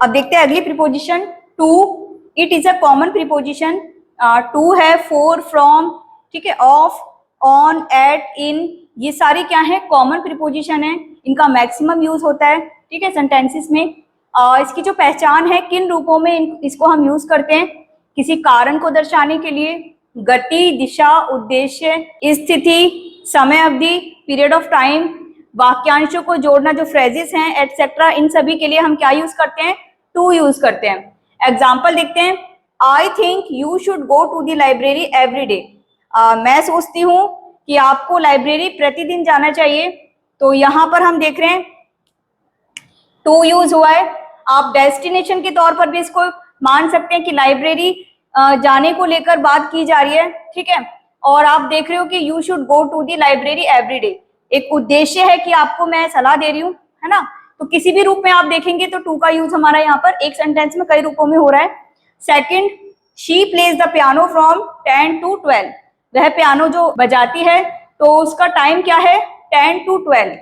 अब देखते हैं अगली preposition to. It is a common preposition. To है, फॉर, फ्रॉम, ठीक है, ऑफ, ऑन, एट, इन, ये सारी क्या है, कॉमन प्रीपोजिशन है। इनका मैक्सिमम यूज होता है, ठीक है, सेंटेंसेस में। इसकी जो पहचान है, किन रूपों में इसको हम यूज करते हैं, किसी कारण को दर्शाने के लिए, गति, दिशा, उद्देश्य, स्थिति, समय अवधि, पीरियड ऑफ टाइम, वाक्यांशों को जोड़ना, जो फ्रेजेस हैं, एटसेट्रा, इन सभी के लिए हम क्या यूज करते हैं, टू यूज करते हैं। एग्जाम्पल देखते हैं। I think you should go to the library every day. मैं सोचती हूँ कि आपको लाइब्रेरी प्रतिदिन जाना चाहिए। तो यहाँ पर हम देख रहे हैं टू यूज हुआ है। आप डेस्टिनेशन के तौर पर भी इसको मान सकते हैं कि लाइब्रेरी जाने को लेकर बात की जा रही है, ठीक है। और आप देख रहे हो कि you should go to the library every day, एक उद्देश्य है कि आपको मैं सलाह दे रही हूँ, है ना। तो किसी भी रूप में आप देखेंगे तो टू का यूज हमारा यहाँ पर एक सेंटेंस में कई रूपों में हो रहा है। Second, she plays the piano from 10 to 12। वह पियानो जो बजाती है तो उसका टाइम क्या है, 10 to 12।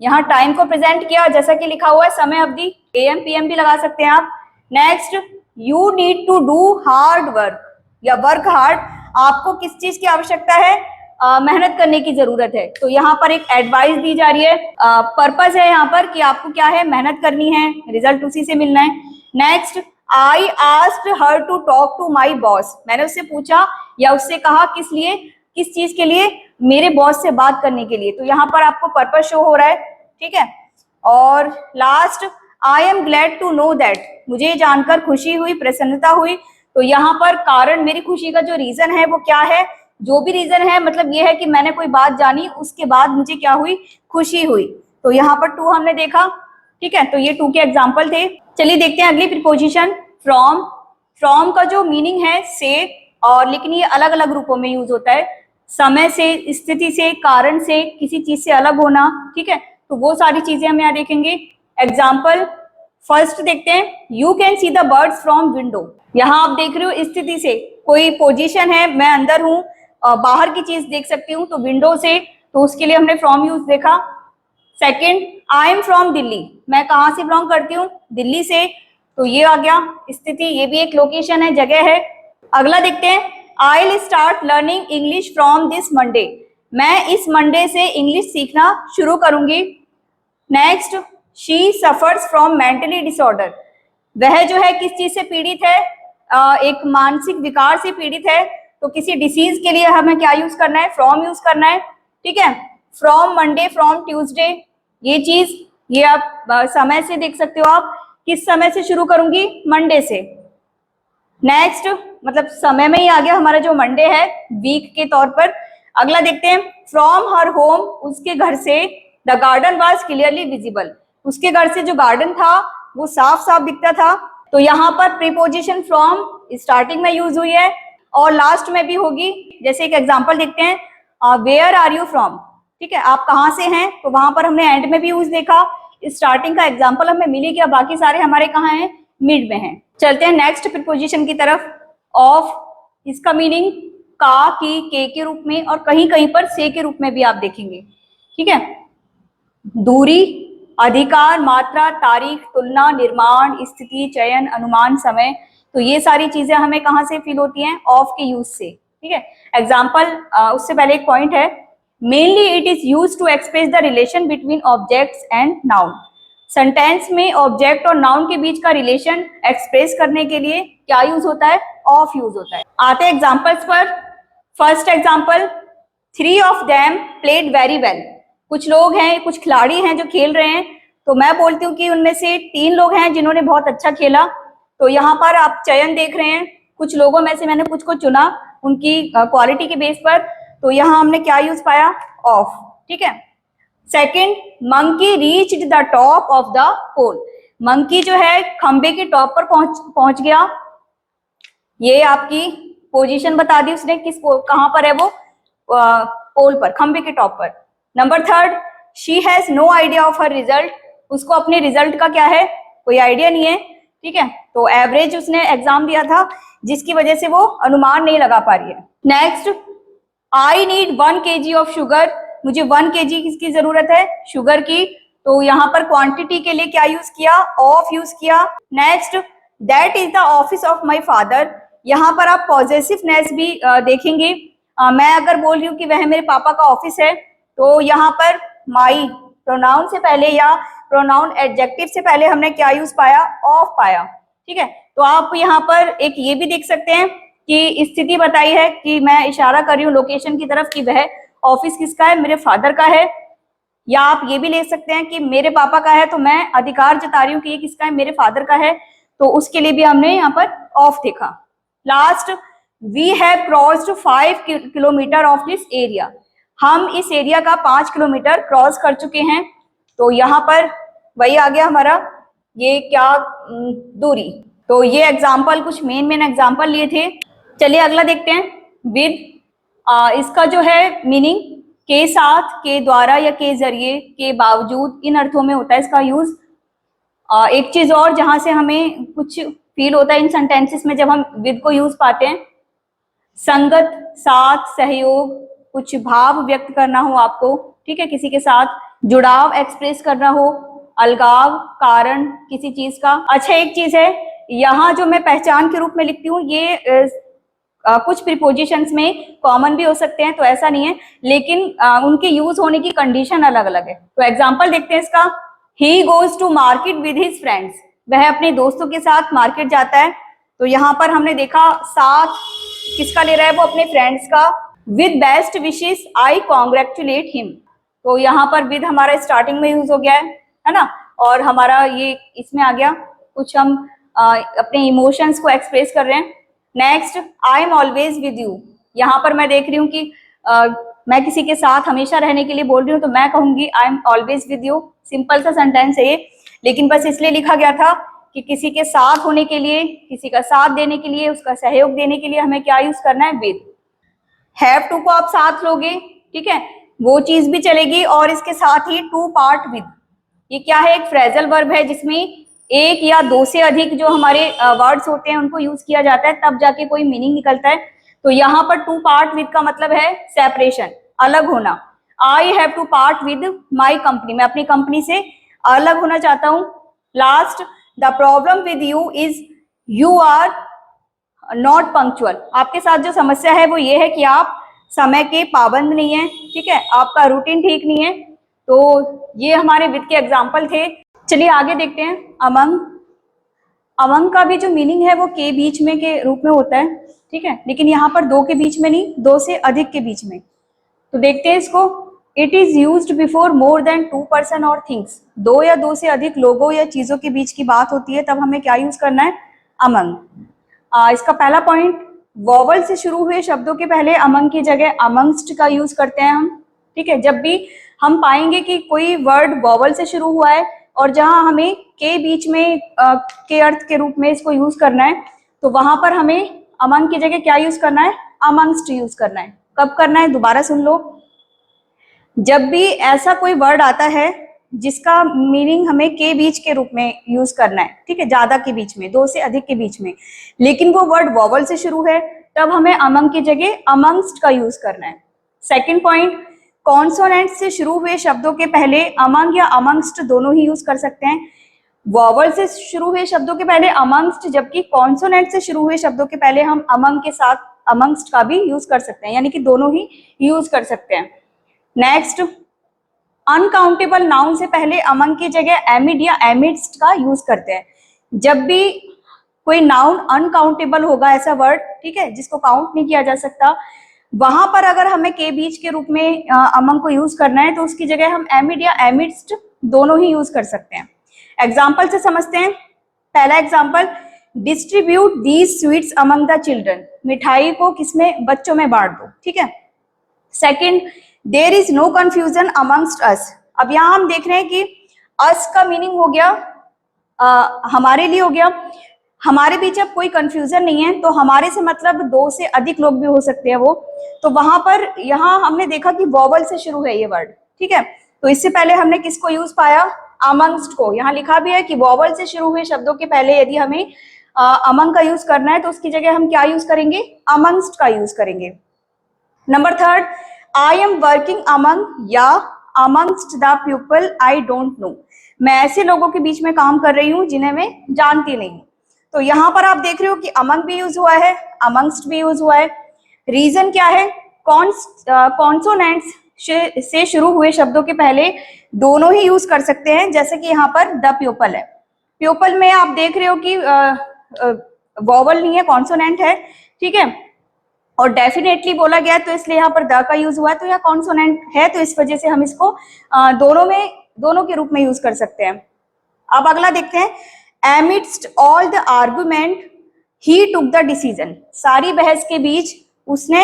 यहाँ टाइम को प्रेजेंट किया, जैसा कि लिखा हुआ है समय अवधि, AM PM भी लगा सकते हैं आप। Next, you need to do hard work या वर्क हार्ड। आपको किस चीज की आवश्यकता है, मेहनत करने की जरूरत है। तो यहाँ पर एक एडवाइस दी जा रही है, पर्पस है यहाँ पर कि आपको क्या है, मेहनत करनी है, रिजल्ट उसी से मिलना है। Next, I asked her to talk to my boss. मैंने उससे पूछा या उससे कहा, किस लिए, किस चीज के लिए, मेरे बॉस से बात करने के लिए। तो यहाँ पर आपको पर्पस शो हो रहा है, ठीक है। और last, I am glad to know that. मुझे जानकर खुशी हुई, प्रसन्नता हुई। तो यहाँ पर कारण, मेरी खुशी का जो रीजन है वो क्या है, जो भी रीजन है, मतलब ये है कि मैंने कोई बात जानी, उसके बाद मुझे क्या हुई, खुशी हुई। तो यहाँ पर टू हमने देखा, ठीक है। तो ये टू के एग्जाम्पल थे। चलिए देखते हैं अगली प्रीपोजिशन फ्रॉम। फ्रॉम का जो मीनिंग है से, और लेकिन ये अलग अलग रूपों में यूज होता है, समय से, स्थिति से, कारण से, किसी चीज से अलग होना, ठीक है। तो वो सारी चीजें हम यहाँ देखेंगे। एग्जाम्पल फर्स्ट देखते हैं, you can see the birds from window. यहाँ आप देख रहे हो स्थिति से, कोई पोजीशन है, मैं अंदर हूँ, बाहर की चीज देख सकती हूँ, तो विंडो से, तो उसके लिए हमने फ्रॉम यूज देखा। Second, I am from Delhi. मैं कहाँ से बिलोंग करती हूँ, दिल्ली से। तो ये आ गया स्थिति, ये भी एक लोकेशन है, जगह है। अगला देखते हैं, I will start learning English from this Monday. मैं इस मंडे से इंग्लिश सीखना शुरू करूंगी। Next, she suffers from mentally disorder. वह जो है किस चीज से पीड़ित है, एक मानसिक विकार से पीड़ित है। तो किसी डिसीज के लिए हमें क्या यूज करना है, फ्रॉम यूज करना है, ठीक है। फ्रॉम मंडे, फ्रॉम ट्यूसडे, ये चीज, ये आप समय से देख सकते हो, आप किस समय से शुरू करूंगी, मंडे से। नेक्स्ट, मतलब समय में ही आ गया हमारा जो मंडे है, वीक के तौर पर। अगला देखते हैं, फ्रॉम हर होम, उसके घर से, the garden was clearly visible. उसके घर से जो गार्डन था वो साफ साफ दिखता था। तो यहाँ पर प्रीपोजिशन फ्रॉम स्टार्टिंग में यूज हुई है और लास्ट में भी होगी। जैसे एक एग्जांपल देखते हैं, वेयर आर यू फ्रॉम, ठीक है, आप कहाँ से हैं। तो वहां पर हमने एंड में भी यूज देखा। स्टार्टिंग का एग्जांपल हमें मिल गया, बाकी सारे हमारे कहाँ हैं, मिड में हैं। चलते हैं नेक्स्ट प्रीपोजिशन की तरफ, ऑफ। इसका मीनिंग का, की, के रूप में, और कहीं कहीं पर से के रूप में भी आप देखेंगे, ठीक है। दूरी, अधिकार, मात्रा, तारीख, तुलना, निर्माण, स्थिति, चयन, अनुमान, समय। तो ये सारी चीजें हमें कहाँ से फील होती हैं, ऑफ के यूज से, ठीक है। एग्जाम्पल, उससे पहले एक पॉइंट है, mainly it is use to express the relation between objects and noun. Sentence में ऑब्जेक्ट और नाउन के बीच का रिलेशन एक्सप्रेस करने के लिए क्या यूज होता है, ऑफ यूज होता है। आते हैं एग्जाम्पल्स पर। First example, 3 of them played very well। कुछ लोग हैं, कुछ खिलाड़ी हैं जो खेल रहे हैं। तो मैं बोलती हूँ कि उनमें से 3 लोग हैं जिन्होंने बहुत अच्छा खेला। तो यहाँ पर आप चयन देख रहे हैं, कुछ लोगों में से मैंने कुछ को चुना उनकी क्वालिटी के बेस पर। तो यहाँ हमने क्या यूज पाया, ऑफ, ठीक है। Second, monkey reached the top of the pole. Monkey जो है खंबे के टॉप पर पहुंच गया। ये आपकी पोजीशन बता दी उसने, किस कहां पर है वो, पोल पर, खंबे के टॉप पर। Number third, she has no idea of her result. उसको अपने रिजल्ट का क्या है, कोई आइडिया नहीं है, ठीक है। तो एवरेज उसने एग्जाम दिया था जिसकी वजह से वो अनुमान नहीं लगा पा रही है। Next, I need 1 kg of sugar. मुझे 1 kg किसकी जरूरत है, शुगर की। तो यहाँ पर क्वांटिटी के लिए क्या यूज किया, ऑफ यूज किया। Next, that is the office of my father, यहाँ पर आप पॉजेसिवनेस भी देखेंगे। मैं अगर बोल रही हूँ कि वह मेरे पापा का ऑफिस है, तो यहाँ पर माई प्रोनाउन से पहले या प्रोनाउन एडजेक्टिव से पहले हमने क्या यूज पाया, ऑफ पाया। ठीक है, तो आप यहाँ पर एक ये भी देख सकते हैं कि स्थिति बताई है कि मैं इशारा कर रही हूँ लोकेशन की तरफ कि वह ऑफिस किसका है, मेरे फादर का है। या आप ये भी ले सकते हैं कि मेरे पापा का है, तो मैं अधिकार जता रही हूँ कि ये किसका है, मेरे फादर का है, तो उसके लिए भी हमने यहाँ पर ऑफ देखा। Last, we have crossed 5 kilometre of this area, हम इस एरिया का 5 किलोमीटर क्रॉस कर चुके हैं। तो यहाँ पर वही आ गया हमारा ये क्या दूरी। तो ये एग्जाम्पल कुछ मेन एग्जाम्पल लिए थे। चलिए अगला देखते हैं, विद। इसका जो है मीनिंग के साथ, के द्वारा या के जरिए, के बावजूद, इन अर्थों में होता है इसका यूज। एक चीज और जहां से हमें कुछ फील होता है इन सेंटेंसेस में जब हम विद को यूज पाते हैं, संगत, साथ, सहयोग, कुछ भाव व्यक्त करना हो आपको, ठीक है, किसी के साथ जुड़ाव एक्सप्रेस करना हो, अलगाव, कारण किसी चीज का। अच्छा, एक चीज है यहाँ जो मैं पहचान के रूप में लिखती हूँ, ये कुछ प्रीपोजिशंस में कॉमन भी हो सकते हैं, तो ऐसा नहीं है, लेकिन उनके यूज होने की कंडीशन अलग अलग है। तो एग्जाम्पल देखते हैं इसका। He goes to market with his friends, वह अपने दोस्तों के साथ मार्केट जाता है। तो यहाँ पर हमने देखा साथ किसका ले रहा है, वो अपने फ्रेंड्स का। With best wishes I congratulate him, तो यहाँ पर विद हमारा स्टार्टिंग में यूज हो गया है ना, और हमारा ये इसमें आ गया, कुछ हम अपने इमोशंस को एक्सप्रेस कर रहे हैं। Next, I am always with you, यहाँ पर मैं देख रही हूँ कि मैं किसी के साथ हमेशा रहने के लिए बोल रही हूँ, तो मैं कहूंगी I am always with you. Simple सा सेंटेंस है ये, लेकिन बस इसलिए लिखा गया था कि किसी के साथ होने के लिए, किसी का साथ देने के लिए, उसका सहयोग देने के लिए हमें क्या यूज करना है, विद। हैव टू को आप साथ लोगे, ठीक है, वो चीज भी चलेगी, और इसके साथ ही टू पार्ट विद, ये क्या है, एक फ्रेजल वर्ब है जिसमें एक या दो से अधिक जो हमारे वर्ड्स होते हैं उनको यूज किया जाता है, तब जाके कोई मीनिंग निकलता है। तो यहाँ पर टू पार्ट विद का मतलब है सेपरेशन, अलग होना। I have to part with my company, मैं अपनी कंपनी से अलग होना चाहता हूँ। Last, the problem with you is you are not punctual, आपके साथ जो समस्या है वो ये है कि आप समय के पाबंद नहीं है, ठीक है, आपका रूटीन ठीक नहीं है। तो ये हमारे विद के एग्जाम्पल थे। चलिए आगे देखते हैं, अमंग। अमंग का भी जो मीनिंग है वो के बीच में के रूप में होता है, ठीक है, लेकिन यहाँ पर दो के बीच में नहीं, दो से अधिक के बीच में। तो देखते हैं इसको। It is used before more than 2 person और थिंग्स, दो या दो से अधिक लोगों या चीजों के बीच की बात होती है, तब हमें क्या यूज करना है, अमंग। इसका पहला पॉइंट, वॉवल से शुरू हुए शब्दों के पहले अमंग की जगह अमंगस्ट का यूज करते हैं हम, ठीक है। जब भी हम पाएंगे कि कोई वर्ड वॉवल से शुरू हुआ है और जहां हमें के बीच में के अर्थ के रूप में इसको यूज करना है, तो वहां पर हमें अमंग की जगह क्या यूज करना है, अमंगस्ट यूज करना है। कब करना है, दोबारा सुन लो। जब भी ऐसा कोई वर्ड आता है जिसका मीनिंग हमें के बीच के रूप में यूज करना है, ठीक है, ज्यादा के बीच में, दो से अधिक के बीच में, लेकिन वो वर्ड वॉवल से शुरू है, तब हमें अमंग की जगह अमंगस्ट का यूज करना है। सेकंड पॉइंट, कॉन्सोनेंट से शुरू हुए शब्दों के पहले अमंग या अमंगस्ट दोनों ही यूज कर सकते हैं। वॉवल से शुरू हुए शब्दों के पहले अमंगस्ट, जबकि कॉन्सोनेंट से शुरू हुए शब्दों के पहले हम अमंग के साथ अमंगस्ट का भी यूज कर सकते हैं, यानी कि दोनों ही यूज कर सकते हैं। नेक्स्ट, अनकाउंटेबल नाउन से पहले अमंग की जगह एमिड या एमिडस्ट का यूज करते हैं। जब भी कोई नाउन अनकाउंटेबल होगा, ऐसा वर्ड, ठीक है, जिसको काउंट नहीं किया जा सकता, वहां पर अगर हमें के बीच के रूप में अमंग को यूज करना है, तो उसकी जगह हम एमिड या एमिडस्ट दोनों ही यूज कर सकते हैं। एग्जाम्पल से समझते हैं। पहला example, distribute these sweets among the children, मिठाई को किसमें, बच्चों में बांट दो, ठीक है। Second, there is no confusion amongst us, अब यहाँ हम देख रहे हैं कि अस का मीनिंग हो गया हमारे लिए हो गया, हमारे बीच अब कोई कंफ्यूजन नहीं है, तो हमारे से मतलब दो से अधिक लोग भी हो सकते हैं वो। तो वहां पर यहाँ हमने देखा कि वॉवल से शुरू है ये वर्ड, ठीक है, तो इससे पहले हमने किसको यूज पाया, अमंगस्ट को। यहाँ लिखा भी है कि वॉवल से शुरू हुए शब्दों के पहले यदि हमें अमंग का यूज करना है, तो उसकी जगह हम क्या यूज करेंगे, अमंगस्ट का यूज करेंगे। Number third, I am working among या amongst the people I don't know, मैं ऐसे लोगों के बीच में काम कर रही हूँ जिन्हें मैं जानती नहीं हूँ। तो यहाँ पर आप देख रहे हो कि अमंग भी यूज हुआ है, अमंगस्ट भी यूज हुआ है। रीजन क्या है, कॉन्सोनेंट्स से शुरू हुए शब्दों के पहले दोनों ही यूज कर सकते हैं, जैसे कि यहाँ पर द प्यूपल है। प्यूपल में आप देख रहे हो कि वोवल नहीं है, कॉन्सोनेंट है, ठीक है, और डेफिनेटली बोला गया तो इसलिए यहाँ पर द का यूज हुआ है, तो यह कॉन्सोनेंट है, तो इस वजह से हम इसको दोनों के रूप में यूज कर सकते हैं। अब अगला देखते हैं, amidst all the argument he took the decision, सारी बहस के बीच उसने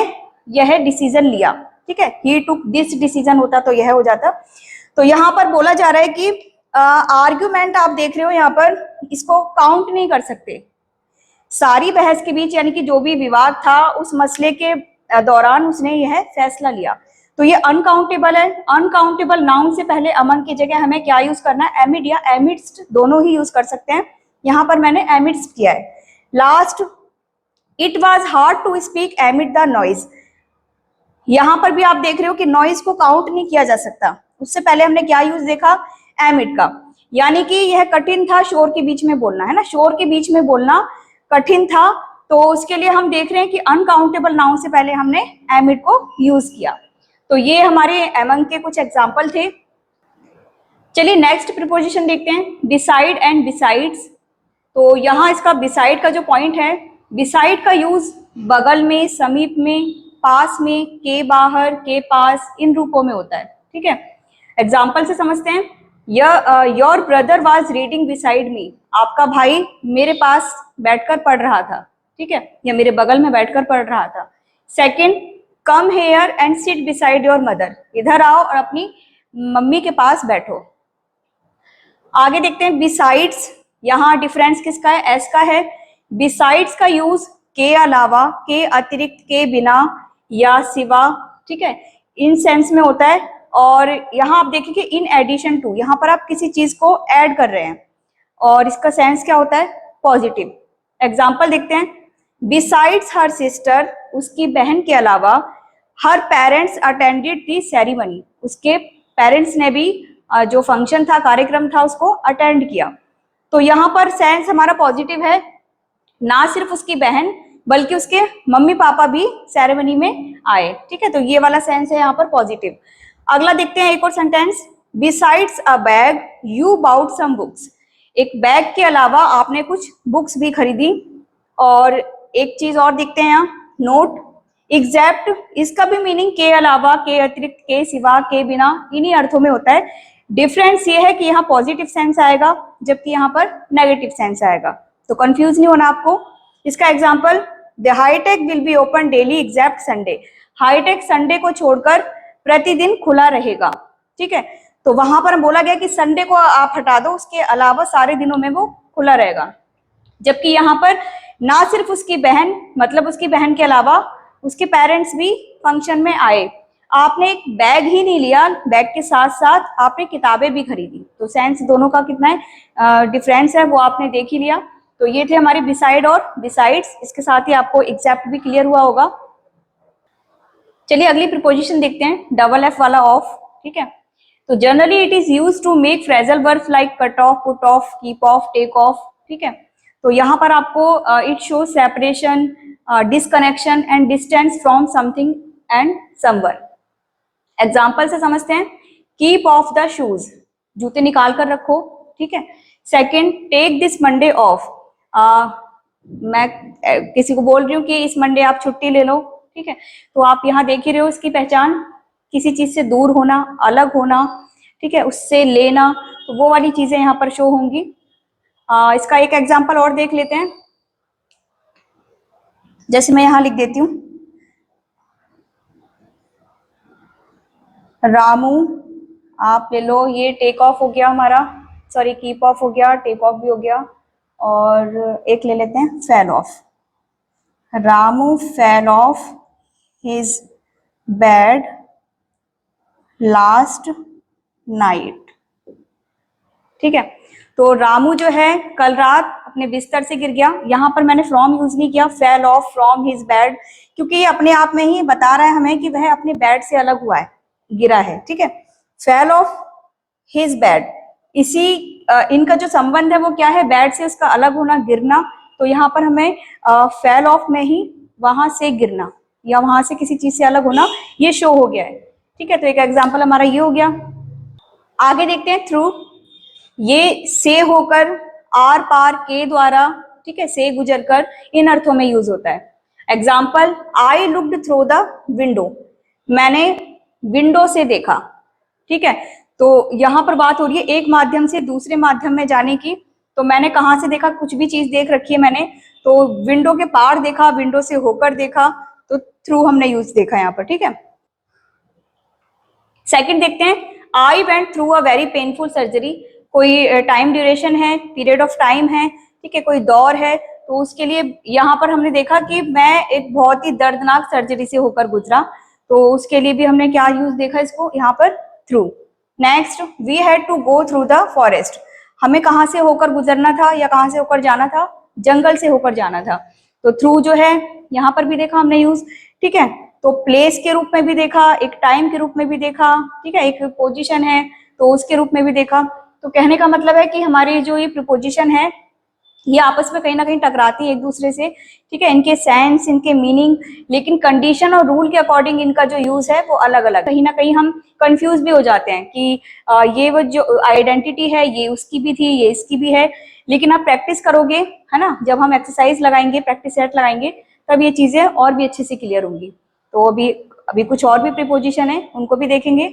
यह डिसीजन लिया, ठीक है, ही टुक दिस डिसीजन होता तो यह हो जाता। तो यहाँ पर बोला जा रहा है कि आर्गुमेंट आप देख रहे हो यहाँ पर, इसको काउंट नहीं कर सकते, सारी बहस के बीच यानी कि जो भी विवाद था उस मसले के दौरान उसने यह फैसला लिया, तो ये अनकाउंटेबल है। अनकाउंटेबल नाउन से पहले अमंग की जगह हमें क्या यूज करना है, एमिड या एमिडस्ट, दोनों ही यूज कर सकते हैं, यहाँ पर मैंने एमिडस्ट किया है। Last, it was hard to speak amid the noise, यहाँ पर भी आप देख रहे हो कि नॉइज को काउंट नहीं किया जा सकता, उससे पहले हमने क्या यूज देखा, एमिड का, यानी कि यह कठिन था शोर के बीच में बोलना, है ना, शोर के बीच में बोलना कठिन था, तो उसके लिए हम देख रहे हैं कि अनकाउंटेबल नाउन से पहले हमने एमिड को यूज किया। तो ये हमारे एमंग के कुछ एग्जाम्पल थे। चलिए नेक्स्ट प्रीपोजिशन देखते हैं, डिसाइड एंड बिसाइड्स। तो यहाँ इसका बिसाइड का जो पॉइंट है, बिसाइड का यूज बगल में, समीप में, पास में, के बाहर, के पास, इन रूपों में होता है, ठीक है। एग्जाम्पल से समझते हैं, your brother was reading beside me, आपका भाई मेरे पास बैठकर पढ़ रहा था, ठीक है, या मेरे बगल में बैठकर पढ़ रहा था। Second, come here and sit beside your mother, इधर आओ और अपनी मम्मी के पास बैठो। आगे देखते हैं बिसाइड्स, यहाँ डिफरेंस किसका है, एस का है। बिसाइड्स का यूज के अलावा, के अतिरिक्त, के बिना या सिवा, ठीक है, इन सेंस में होता है। और यहाँ आप देखिए कि इन एडिशन टू, यहाँ पर आप किसी चीज को ऐड कर रहे हैं और इसका सेंस क्या होता है, पॉजिटिव। एग्जाम्पल देखते हैं, बिसाइड्स हर सिस्टर, उसकी बहन के अलावा, हर पेरेंट्स अटेंडेड दी सेरेमनी, उसके पेरेंट्स ने भी जो फंक्शन था, कार्यक्रम था, उसको अटेंड किया। तो यहाँ पर सेंस हमारा पॉजिटिव है, ना सिर्फ उसकी बहन बल्कि उसके मम्मी पापा भी सेरेमनी में आए, ठीक है, तो ये वाला सेंस है यहाँ पर पॉजिटिव। अगला देखते हैं एक और sentence, besides a bag you bought some books, एक बैग के अलावा आपने कुछ बुक्स भी खरीदी। और एक चीज और देखते हैं यहाँ, नोट, एग्जैक्ट, इसका भी मीनिंग के अलावा, के अतिरिक्त, के सिवा, के बिना, इन्हीं अर्थों में होता है। डिफरेंस ये है कि यहाँ पॉजिटिव सेंस आएगा जबकि यहाँ पर नेगेटिव सेंस आएगा, तो कंफ्यूज नहीं होना आपको। इसका example, the high tech will be open daily except Sunday, high tech Sunday को छोड़कर प्रतिदिन खुला रहेगा, ठीक है, तो वहां पर बोला गया कि संडे को आप हटा दो, उसके अलावा सारे दिनों में वो खुला रहेगा। जबकि यहाँ पर ना सिर्फ उसकी बहन, मतलब उसकी बहन के अलावा उसके पेरेंट्स भी फंक्शन में आए, आपने एक बैग ही नहीं लिया, बैग के साथ साथ आपने किताबें भी खरीदी, तो सेंस दोनों का कितना है, डिफरेंस है, वो आपने देख ही लिया। तो ये थे हमारे बिसाइड और बिसाइड्स, इसके साथ ही आपको एग्जैक्ट भी क्लियर हुआ होगा। चलिए अगली प्रीपोजिशन देखते हैं, डबल एफ वाला ऑफ, ठीक है। तो generally it is used to make phrasal verbs like cut off, put off, keep off, take off, ठीक है। तो यहाँ पर आपको it show separation, disconnection and distance from something and someone. Example से समझते हैं, कीप ऑफ द शूज, जूते निकाल कर रखो, ठीक है। Second, take this Monday off, मैं किसी को बोल रही हूँ कि इस मंडे आप छुट्टी ले लो, ठीक है, तो आप यहाँ देख ही रहे हो इसकी पहचान, किसी चीज से दूर होना, अलग होना, ठीक है, उससे लेना, तो वो वाली चीजें यहाँ पर शो होंगी। इसका एक एग्जाम्पल और देख लेते हैं, जैसे मैं यहाँ लिख देती हूँ, रामू, आप ले लो, ये टेक ऑफ हो गया हमारा, सॉरी कीप ऑफ हो गया, टेक ऑफ भी हो गया, और एक ले लेते हैं fell off, Ramu fell off his bed last night, ठीक है। तो रामू जो है कल रात अपने बिस्तर से गिर गया, यहाँ पर मैंने फ्रॉम यूज नहीं किया, fell off from his bed, क्योंकि ये अपने आप में ही बता रहा है हमें कि वह अपने बेड से अलग हुआ है, गिरा है, ठीक है। फेल ऑफ हिज बेड, इसी इनका जो संबंध है वो क्या है, बेड से उसका अलग होना, गिरना। तो यहाँ पर हमें फेल ऑफ में ही वहां से गिरना या वहां से किसी चीज से अलग होना ये शो हो गया है। ठीक है, तो एक एग्जाम्पल हमारा ये हो गया। आगे देखते हैं थ्रू, ये से होकर, आर पार, के द्वारा, ठीक है, से गुजर कर, इन अर्थों में यूज होता है। Example, I looked through the window, मैंने विंडो से देखा। ठीक है, तो यहां पर बात हो रही है एक माध्यम से दूसरे माध्यम में जाने की। तो मैंने कहां से देखा, कुछ भी चीज देख रखी है मैंने, तो विंडो के पार देखा, विंडो से होकर देखा, तो थ्रू हमने यूज देखा यहाँ पर। ठीक है, सेकंड देखते हैं, I went through a very painful surgery, कोई टाइम ड्यूरेशन है, पीरियड ऑफ टाइम है, ठीक है, कोई दौर है, तो उसके लिए यहाँ पर हमने देखा कि मैं एक बहुत ही दर्दनाक सर्जरी से होकर गुजरा, तो उसके लिए भी हमने क्या यूज देखा इसको यहाँ पर, through. Next, we had to go through the forest, हमें कहाँ से होकर गुजरना था या कहाँ से होकर जाना था, जंगल से होकर जाना था, तो थ्रू जो है यहाँ पर भी देखा हमने यूज। ठीक है, तो प्लेस के रूप में भी देखा, एक टाइम के रूप में भी देखा, ठीक है, एक पोजीशन है तो उसके रूप में भी देखा। तो कहने का मतलब है कि हमारी जो ये प्रीपोजिशन है ये आपस में कहीं ना कहीं टकराती है एक दूसरे से। ठीक है, इनके सेंस, इनके मीनिंग, लेकिन कंडीशन और रूल के अकॉर्डिंग इनका जो यूज है वो अलग अलग, कहीं ना कहीं हम कंफ्यूज भी हो जाते हैं कि ये वो जो आइडेंटिटी है ये उसकी भी थी, ये इसकी भी है। लेकिन आप प्रैक्टिस करोगे, है ना, जब हम एक्सरसाइज लगाएंगे, प्रैक्टिस सेट लगाएंगे, तब ये चीजें और भी अच्छे से क्लियर होंगी। तो अभी अभी कुछ और भी प्रीपोजिशन है, उनको भी देखेंगे।